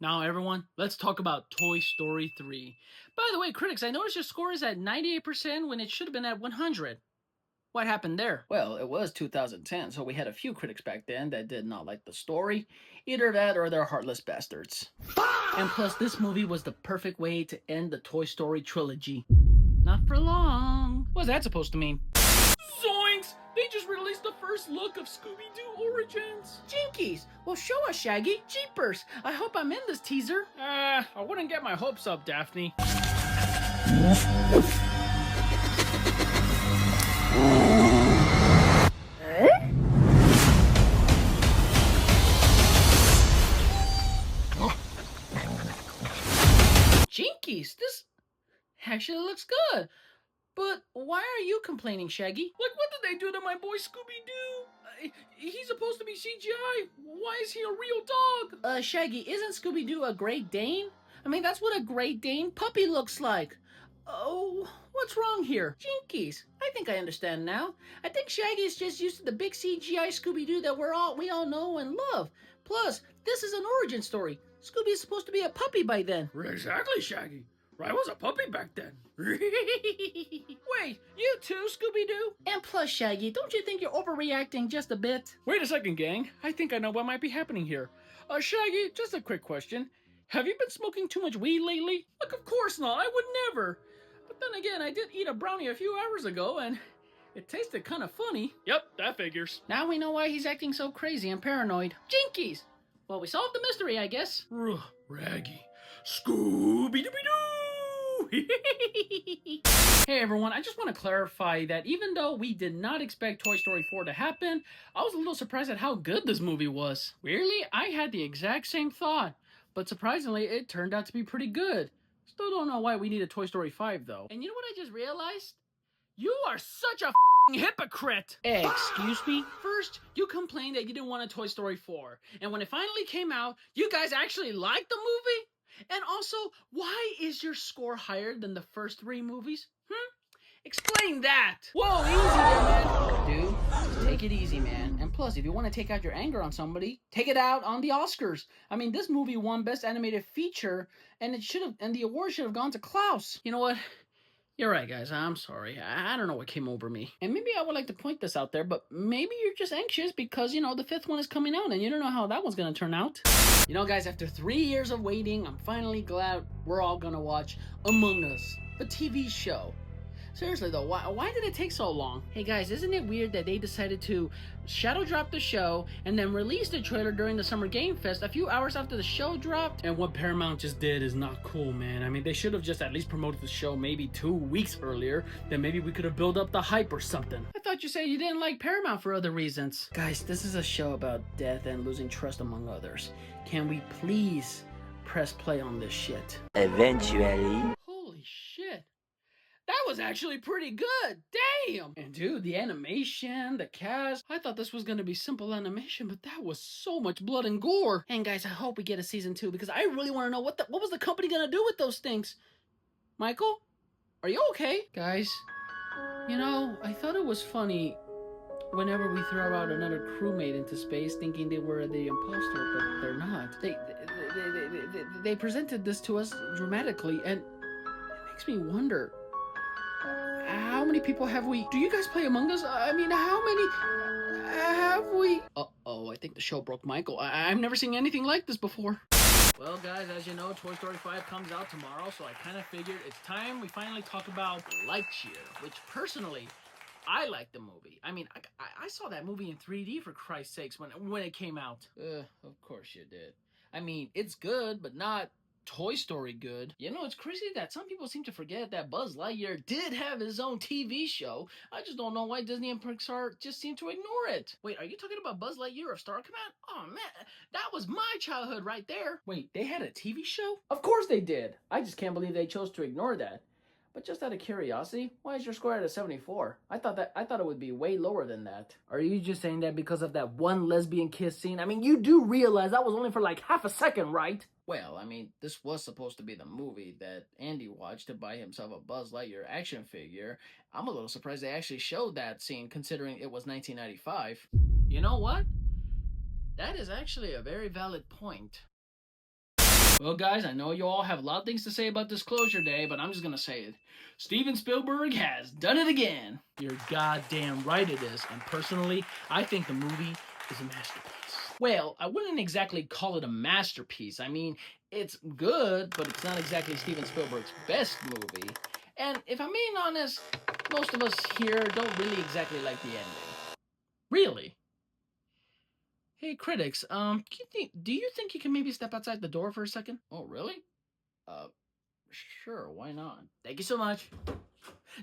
Now, everyone, let's talk about Toy Story 3. By the way, critics, I noticed your score is at 98% when it should have been at 100. What happened there? Well, it was 2010, so we had a few critics back then that did not like the story. Either that or they're heartless bastards. And plus, this movie was the perfect way to end the Toy Story trilogy. Not for long. What's that supposed to mean? Zoinks! They just released the first look of Scooby-Doo Origins. Jinkies! Well, show us, Shaggy. Jeepers! I hope I'm in this teaser. I wouldn't get my hopes up, Daphne. Jinkies! This actually looks good. But why are you complaining, Shaggy? Like, what did they do to my boy Scooby-Doo? He's supposed to be CGI. Why is he a real dog? Shaggy, isn't Scooby-Doo a Great Dane? I mean, that's what a Great Dane puppy looks like. Oh, what's wrong here? Jinkies, I think I understand now. I think Shaggy's just used to the big CGI Scooby-Doo that we all know and love. Plus, this is an origin story. Scooby's supposed to be a puppy by then. Exactly, Shaggy. I was a puppy back then. Wait, you too, Scooby-Doo? And plus, Shaggy, don't you think you're overreacting just a bit? Wait a second, gang. I think I know what might be happening here. Shaggy, just a quick question. Have you been smoking too much weed lately? Like, of course not. I would never. But then again, I did eat a brownie a few hours ago, and it tasted kind of funny. Yep, that figures. Now we know why he's acting so crazy and paranoid. Jinkies! Well, we solved the mystery, I guess. Raggy. Scooby-Dooby-Doo! Hey everyone, I just want to clarify that even though we did not expect Toy Story 4 to happen, I was a little surprised at how good this movie was. Weirdly, I had the exact same thought, but surprisingly, it turned out to be pretty good. Still don't know why we need a Toy Story 5 though. And you know what I just realized? You are such a hypocrite! Excuse me? First, you complained that you didn't want a Toy Story 4, and when it finally came out, you guys actually liked the movie? And also, why is your score higher than the first 3 movies? Explain that! Whoa, easy there, man! Dude, just take it easy, man. And plus, if you want to take out your anger on somebody, take it out on the Oscars. I mean, this movie won Best Animated Feature, and the award should have gone to Klaus. You know what? You're right, guys. I'm sorry. I don't know what came over me. And maybe I would like to point this out there, but maybe you're just anxious because, you know, the 5th one is coming out and you don't know how that one's going to turn out. You know, guys, after 3 years of waiting, I'm finally glad we're all going to watch Among Us, the TV show. Seriously though, why did it take so long? Hey guys, isn't it weird that they decided to shadow drop the show and then release the trailer during the Summer Game Fest a few hours after the show dropped? And what Paramount just did is not cool, man. I mean, they should have just at least promoted the show maybe 2 weeks earlier. Then maybe we could have built up the hype or something. I thought you said you didn't like Paramount for other reasons. Guys, this is a show about death and losing trust among others. Can we please press play on this shit? Eventually. Holy shit. That was actually pretty good. Damn. And dude, the animation, the cast, I thought this was gonna be simple animation, but that was so much blood and gore. And guys, I hope we get a season 2 because I really want to know what was the company gonna do with those things. Michael, are you okay? Guys, you know, I thought it was funny whenever we throw out another crewmate into space thinking they were the imposter, but they're not. They presented this to us dramatically, and it makes me wonder, how many people have we... Do you guys play Among Us? I mean, how many have we... Uh-oh, I think the show broke Michael. I've never seen anything like this before. Well, guys, as you know, Toy Story 5 comes out tomorrow, so I kind of figured it's time we finally talk about Lightyear, which personally, I like the movie. I mean, I saw that movie in 3D, for Christ's sakes, when it came out. Of course you did. I mean, it's good, but not Toy Story good. You know, it's crazy that some people seem to forget that Buzz Lightyear did have his own TV show. I just don't know why Disney and Pixar just seem to ignore it. Wait, are you talking about Buzz Lightyear of Star Command? Oh man, that was my childhood right there. Wait, they had a TV show? Of course they did. I just can't believe they chose to ignore that. But just out of curiosity, why is your score at a 74? I thought it would be way lower than that. Are you just saying that because of that one lesbian kiss scene? I mean, you do realize that was only for like half a second, right? Well, I mean, this was supposed to be the movie that Andy watched to buy himself a Buzz Lightyear action figure. I'm a little surprised they actually showed that scene considering it was 1995. You know what? That is actually a very valid point. Well, guys, I know you all have a lot of things to say about Disclosure Day, but I'm just gonna say it. Steven Spielberg has done it again. You're goddamn right it is, and personally, I think the movie is a masterpiece. Well, I wouldn't exactly call it a masterpiece. I mean, it's good, but it's not exactly Steven Spielberg's best movie. And if I'm being honest, most of us here don't really exactly like the ending. Really? Hey, critics, do you think you can maybe step outside the door for a second? Oh, really? Uh, sure, why not? Thank you so much.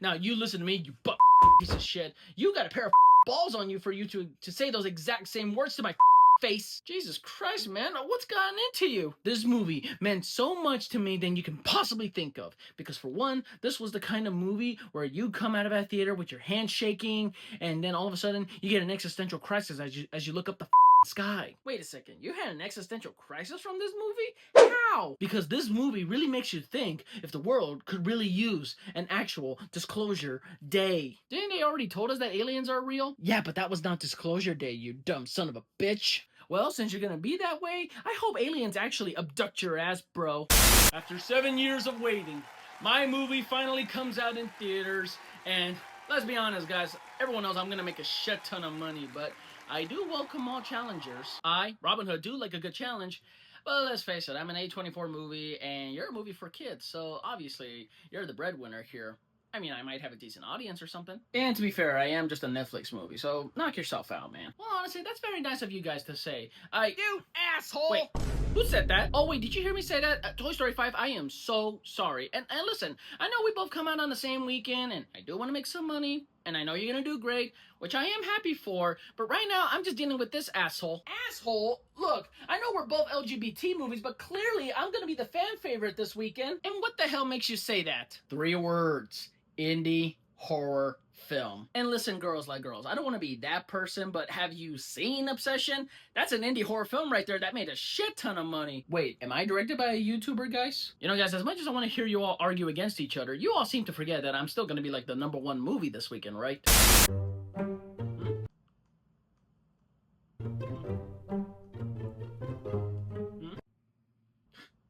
Now, you listen to me, you butt piece of shit. You got a pair of balls on you for you to say those exact same words to my face. Jesus Christ, man, what's gotten into you? This movie meant so much to me than you can possibly think of. Because for one, this was the kind of movie where you come out of that theater with your hands shaking, and then all of a sudden, you get an existential crisis as you look up the sky. Wait a second, you had an existential crisis from this movie? How? Because this movie really makes you think if the world could really use an actual Disclosure Day. Didn't they already told us that aliens are real? Yeah, but that was not Disclosure Day, you dumb son of a bitch. Well, since you're gonna be that way, I hope aliens actually abduct your ass, bro. After 7 years of waiting, my movie finally comes out in theaters, and let's be honest, guys, everyone knows I'm gonna make a shit ton of money, but I do welcome all challengers. I, Robin Hood, do like a good challenge. But let's face it, I'm an A24 movie, and you're a movie for kids, so obviously you're the breadwinner here. I mean, I might have a decent audience or something. And to be fair, I am just a Netflix movie, so knock yourself out, man. Well, honestly, that's very nice of you guys to say. You asshole! Wait, who said that? Oh, wait, did you hear me say that? Toy Story 5, I am so sorry. And listen, I know we both come out on the same weekend, and I do want to make some money, and I know you're gonna do great, which I am happy for, but right now, I'm just dealing with this asshole. Asshole? Look, I know we're both LGBT movies, but clearly, I'm gonna be the fan favorite this weekend. And what the hell makes you say that? 3 words. Indie horror film. And listen, girls like girls, I don't want to be that person, but have you seen Obsession? That's an indie horror film right there that made a shit ton of money. Wait, am I directed by a YouTuber, guys? You know, guys, as much as I want to hear you all argue against each other, you all seem to forget that I'm still going to be like the #1 movie this weekend, right?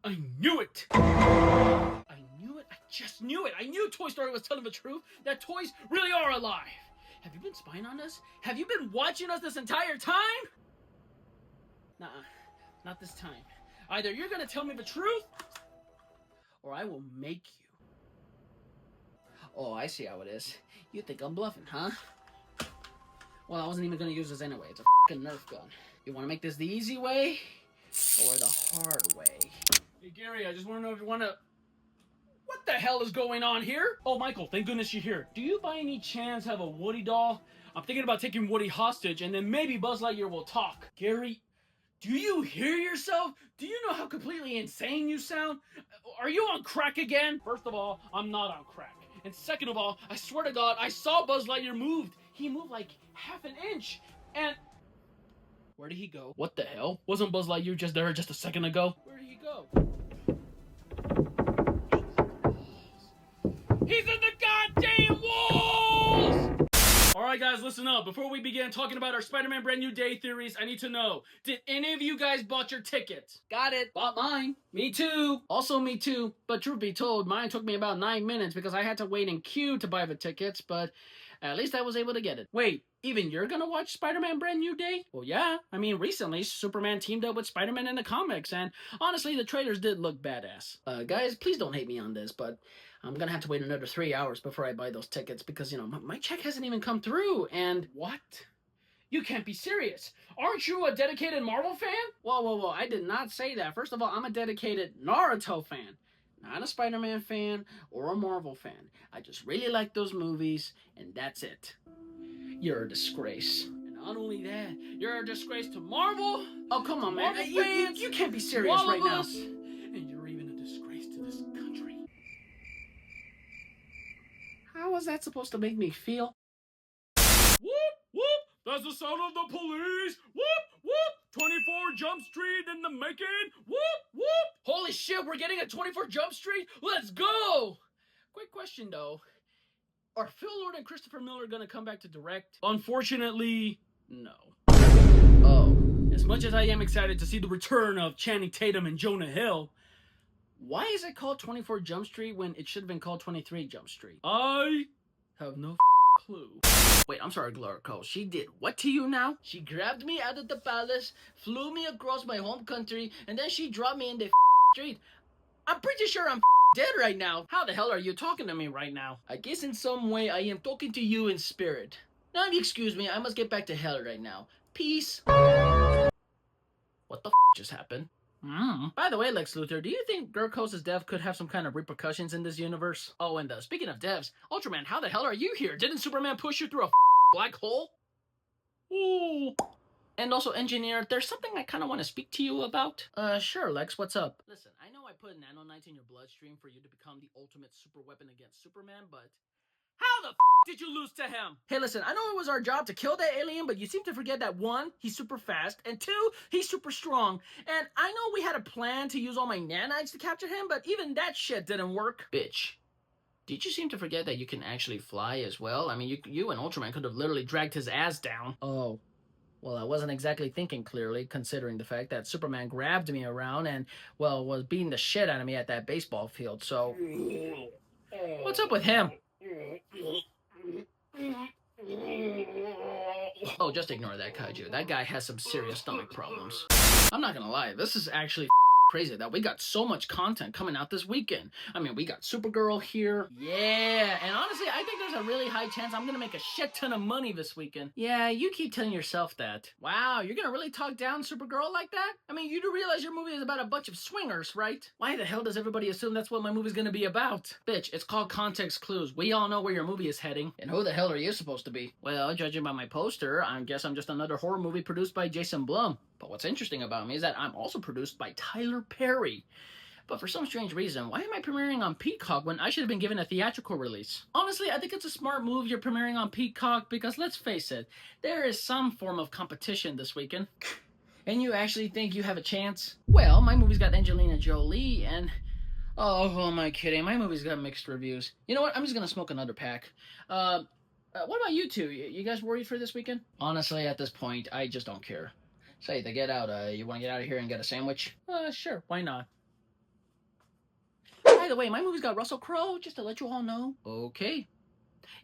I knew it! I knew it. I just knew it. I knew Toy Story was telling the truth. That toys really are alive. Have you been spying on us? Have you been watching us this entire time? Nuh-uh. Not this time. Either you're gonna tell me the truth, or I will make you. Oh, I see how it is. You think I'm bluffing, huh? Well, I wasn't even gonna use this anyway. It's a fucking Nerf gun. You wanna make this the easy way, or the hard way? Hey, Gary, I just want to know if you want to... What the hell is going on here? Oh, Michael, thank goodness you're here. Do you by any chance have a Woody doll? I'm thinking about taking Woody hostage, and then maybe Buzz Lightyear will talk. Gary, do you hear yourself? Do you know how completely insane you sound? Are you on crack again? First of all, I'm not on crack. And second of all, I swear to God, I saw Buzz Lightyear moved. He moved like half an inch, and... Where did he go? What the hell? Wasn't Buzz Lightyear just there just a second ago? Where did he go? He's in the goddamn walls! Alright guys, listen up. Before we begin talking about our Spider-Man Brand New Day theories, I need to know, did any of you guys bought your tickets? Got it. Bought mine. Me too. Also me too. But truth be told, mine took me about 9 minutes because I had to wait in queue to buy the tickets, but at least I was able to get it. Wait, even you're gonna watch Spider-Man Brand New Day? Well, yeah. I mean, recently, Superman teamed up with Spider-Man in the comics, and honestly, the trailers did look badass. Guys, please don't hate me on this, but I'm gonna have to wait another 3 hours before I buy those tickets because, you know, my check hasn't even come through, and... What? You can't be serious. Aren't you a dedicated Marvel fan? Whoa, I did not say that. First of all, I'm a dedicated Naruto fan. Not a Spider-Man fan or a Marvel fan. I just really like those movies, and that's it. You're a disgrace. And not only that, you're a disgrace to Marvel. Oh, come on, man. You can't be serious right now. And you're even a disgrace to this country. How was that supposed to make me feel? Whoop, whoop. That's the sound of the police. Whoop, whoop. 24 Jump Street in the making. Whoop, whoop. Holy shit, we're getting a 24 Jump Street? Let's go. Quick question, though. Are Phil Lord and Christopher Miller gonna come back to direct? Unfortunately, no. Oh. As much as I am excited to see the return of Channing Tatum and Jonah Hill, Why is it called 24 Jump Street when it should have been called 23 Jump Street? I have no clue. Wait, I'm sorry, Glorico. She did what to you now? She grabbed me out of the palace, flew me across my home country, and then she dropped me in the street. I'm pretty sure I'm dead right now. How the hell are you talking to me right now? I guess in some way I am talking to you in spirit. Now, if you excuse me, I must get back to hell right now. Peace. What the just happened? By the way, Lex Luthor, do you think Gurkos' death could have some kind of repercussions in this universe? Oh, and speaking of devs, Ultraman, how the hell are you here? Didn't Superman push you through a black hole? Ooh. And also, Engineer, there's something I kind of want to speak to you about. Sure, Lex, what's up? Listen, I know I put nanonites in your bloodstream for you to become the ultimate super weapon against Superman, but how the did you lose to him? Hey, listen, I know it was our job to kill that alien, but you seem to forget that 1, he's super fast, and 2, he's super strong. And I know we had a plan to use all my nanites to capture him, but even that shit didn't work. Bitch. Did you seem to forget that you can actually fly as well? I mean, you and Ultraman could have literally dragged his ass down. Oh. Well, I wasn't exactly thinking clearly, considering the fact that Superman grabbed me around and, well, was beating the shit out of me at that baseball field, so... What's up with him? Oh, just ignore that, Kaiju. That guy has some serious stomach problems. I'm not gonna lie, this is actually crazy that we got so much content coming out this weekend. I mean, we got Supergirl here. Yeah, and honestly, I think there's a really high chance I'm gonna make a shit ton of money this weekend. Yeah, you keep telling yourself that. Wow, you're gonna really talk down Supergirl like that? I mean, you do realize your movie is about a bunch of swingers, right? Why the hell does everybody assume that's what my movie's gonna be about? Bitch, it's called Context Clues. We all know where your movie is heading. And who the hell are you supposed to be? Well, judging by my poster, I guess I'm just another horror movie produced by Jason Blum. But what's interesting about me is that I'm also produced by Tyler Perry. But for some strange reason, why am I premiering on Peacock when I should have been given a theatrical release? Honestly, I think it's a smart move you're premiering on Peacock because let's face it, there is some form of competition this weekend. And you actually think you have a chance? Well, my movie's got Angelina Jolie and... Oh, who am I kidding? My movie's got mixed reviews. You know what? I'm just gonna smoke another pack. What about you two? You guys worried for this weekend? Honestly, at this point, I just don't care. Say, to get out, you want to get out of here and get a sandwich? Sure, why not? By the way, my movie's got Russell Crowe, just to let you all know. Okay.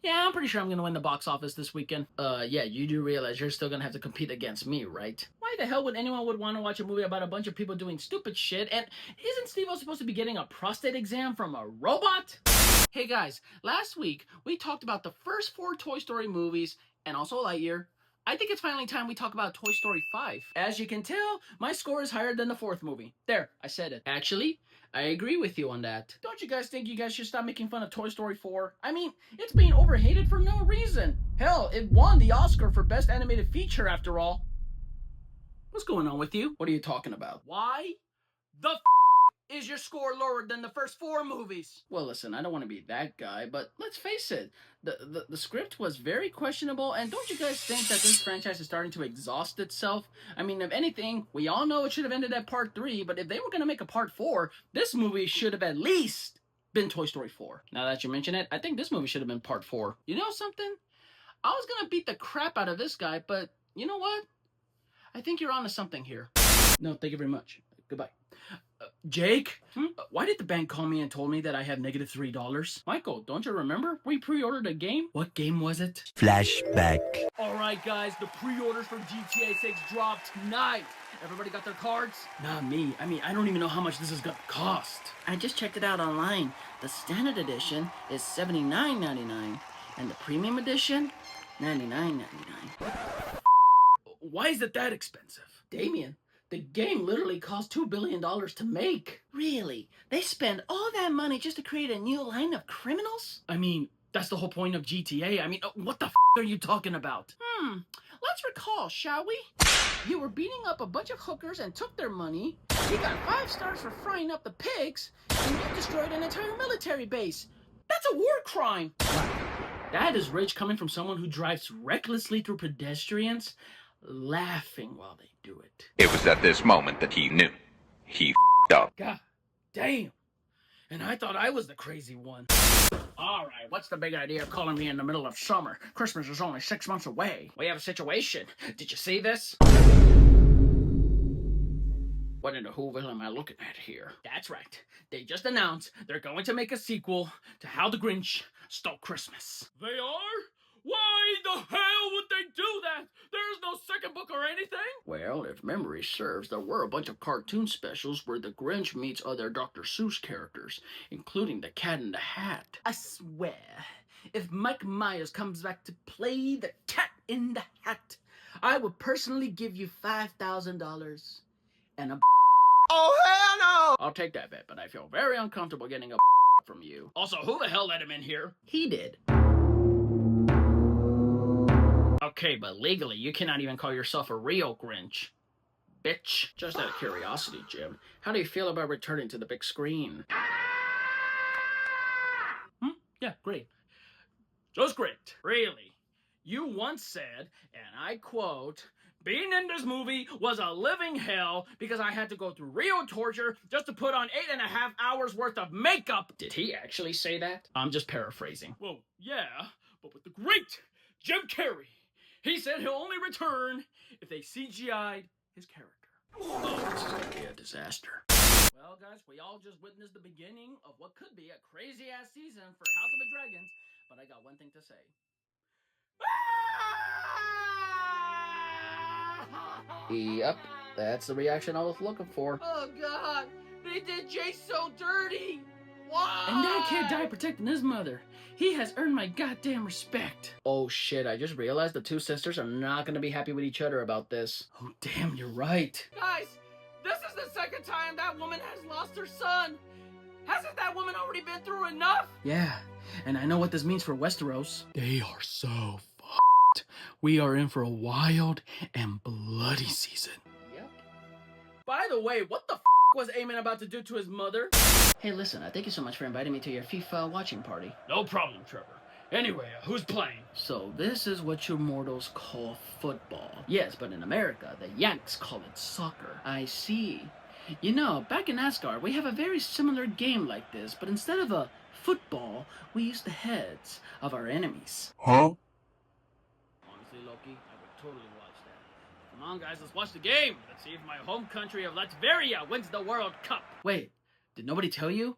Yeah, I'm pretty sure I'm gonna win the box office this weekend. Yeah, you do realize you're still gonna have to compete against me, right? Why the hell would anyone want to watch a movie about a bunch of people doing stupid shit? And isn't Steve-O supposed to be getting a prostate exam from a robot? Hey guys, last week we talked about the first 4 Toy Story movies and also Lightyear. I think it's finally time we talk about Toy Story 5. As you can tell, my score is higher than the 4th movie. There, I said it. Actually, I agree with you on that. Don't you guys think you guys should stop making fun of Toy Story 4? I mean, it's being overhated for no reason. Hell, it won the Oscar for Best Animated Feature after all. What's going on with you? What are you talking about? Why the is your score lower than the first 4 movies? Well, listen, I don't want to be that guy, but let's face it, the script was very questionable, and don't you guys think that this franchise is starting to exhaust itself? I mean, if anything, we all know it should have ended at part 3, but if they were going to make a part 4, this movie should have at least been Toy Story 4. Now that you mention it, I think this movie should have been part 4. You know something? I was going to beat the crap out of this guy, but you know what? I think you're onto something here. No, thank you very much. Goodbye. Jake? Why did the bank call me and told me that I have negative $3? Michael, don't you remember? We pre-ordered a game. What game was it? Flashback. Alright guys, the pre-orders for GTA 6 dropped tonight. Everybody got their cards? Not me. I mean, I don't even know how much this is gonna cost. I just checked it out online. The standard edition is $79.99 and the premium edition, $99.99. Why is it that expensive? Damien, the game literally cost $2 billion to make. Really? They spend all that money just to create a new line of criminals? I mean, that's the whole point of GTA. I mean, what the are you talking about? Let's recall, shall we? You were beating up a bunch of hookers and took their money. You got 5 stars for frying up the pigs, and you destroyed an entire military base. That's a war crime. Wow. That is rich coming from someone who drives recklessly through pedestrians, laughing while they do it. It was at this moment that he knew. He f***ed up. God damn. And I thought I was the crazy one. Alright, what's the big idea of calling me in the middle of summer? Christmas is only 6 months away. We have a situation. Did you see this? What in the Whoville am I looking at here? That's right. They just announced they're going to make a sequel to How the Grinch Stole Christmas. They are? Why the hell would they do that? There's no second book or anything? Well, if memory serves, there were a bunch of cartoon specials where the Grinch meets other Dr. Seuss characters, including the Cat in the Hat. I swear, if Mike Myers comes back to play the Cat in the Hat, I would personally give you $5,000 and a Oh, hell no! I'll take that bet, but I feel very uncomfortable getting a from you. Also, who the hell let him in here? He did. Okay, but legally, you cannot even call yourself a real Grinch. Bitch. Just out of curiosity, Jim, how do you feel about returning to the big screen? Yeah, great. Just great. Really. You once said, and I quote, "Being in this movie was a living hell because I had to go through real torture just to put on 8.5 hours worth of makeup." Did he actually say that? I'm just paraphrasing. Well, yeah, but with the great Jim Carrey. He said he'll only return if they CGI'd his character. Oh, this is gonna be a disaster. Well, guys, we all just witnessed the beginning of what could be a crazy-ass season for House of the Dragons, but I got one thing to say. Yep, that's the reaction I was looking for. Oh God, they did Jay so dirty. Why? And that kid died protecting his mother. He has earned my goddamn respect. Oh shit, I just realized the two sisters are not gonna be happy with each other about this. Oh damn, you're right. Guys, this is the second time that woman has lost her son. Hasn't that woman already been through enough? Yeah, and I know what this means for Westeros. They are so fucked. We are in for a wild and bloody season. Yep. By the way, what the was Eamon about to do to his mother? Hey, listen, thank you so much for inviting me to your FIFA watching party. No problem, Trevor. Anyway, who's playing? So this is what you mortals call football. Yes, but in America, the Yanks call it soccer. I see. You know, back in Asgard, we have a very similar game like this, but instead of a football, we use the heads of our enemies. Huh? Honestly, Loki, I would totally watch that. Come on, guys, let's watch the game. Let's see if my home country of Latveria wins the World Cup. Wait, did nobody tell you?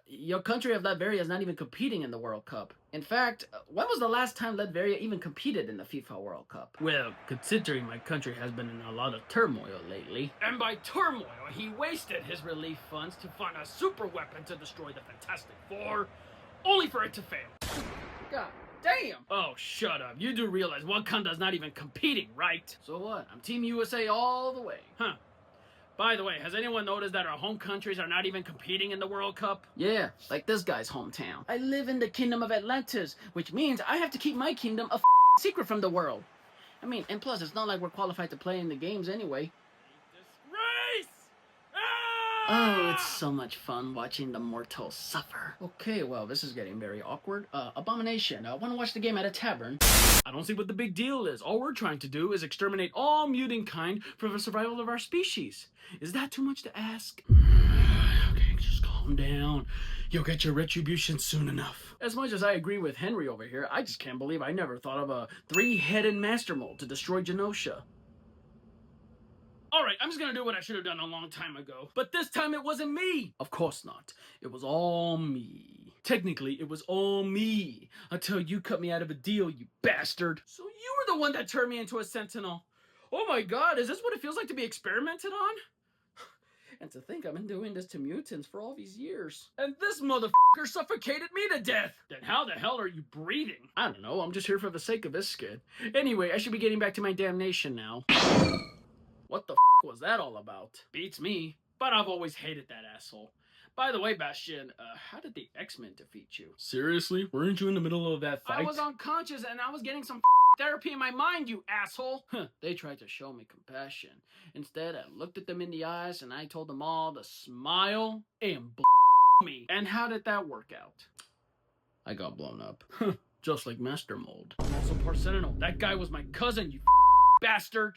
Your country of Latveria is not even competing in the World Cup. In fact, when was the last time Latveria even competed in the FIFA World Cup? Well, considering my country has been in a lot of turmoil lately. And by turmoil, he wasted his relief funds to fund a super weapon to destroy the Fantastic Four, only for it to fail. God damn! Oh, shut up. You do realize Wakanda's not even competing, right? So what? I'm Team USA all the way. Huh. By the way, has anyone noticed that our home countries are not even competing in the World Cup? Yeah, like this guy's hometown. I live in the Kingdom of Atlantis, which means I have to keep my kingdom a secret from the world. I mean, and plus, it's not like we're qualified to play in the games anyway. Disgrace! Oh, it's so much fun watching the mortals suffer. Okay, well, this is getting very awkward. Abomination, want to watch the game at a tavern? I don't see what the big deal is. All we're trying to do is exterminate all mutant kind for the survival of our species. Is that too much to ask? Okay, just calm down. You'll get your retribution soon enough. As much as I agree with Henry over here, I just can't believe I never thought of a 3-headed master mold to destroy Genosha. Alright, I'm just gonna do what I should have done a long time ago. But this time it wasn't me! Of course not. It was all me. Technically, it was all me. Until you cut me out of a deal, you bastard. So you were the one that turned me into a sentinel. Oh my god, is this what it feels like to be experimented on? And to think I've been doing this to mutants for all these years. And this motherfucker suffocated me to death! Then how the hell are you breathing? I don't know, I'm just here for the sake of this skit. Anyway, I should be getting back to my damnation now. What the was that all about? Beats me, but I've always hated that asshole. By the way, Bastion, how did the X-Men defeat you? Seriously? Weren't you in the middle of that fight? I was unconscious and I was getting some therapy in my mind, you asshole! They tried to show me compassion. Instead, I looked at them in the eyes and I told them all to smile and me. And how did that work out? I got blown up. Just like Master Mold. I'm also part Sentinel. That guy was my cousin, you bastard!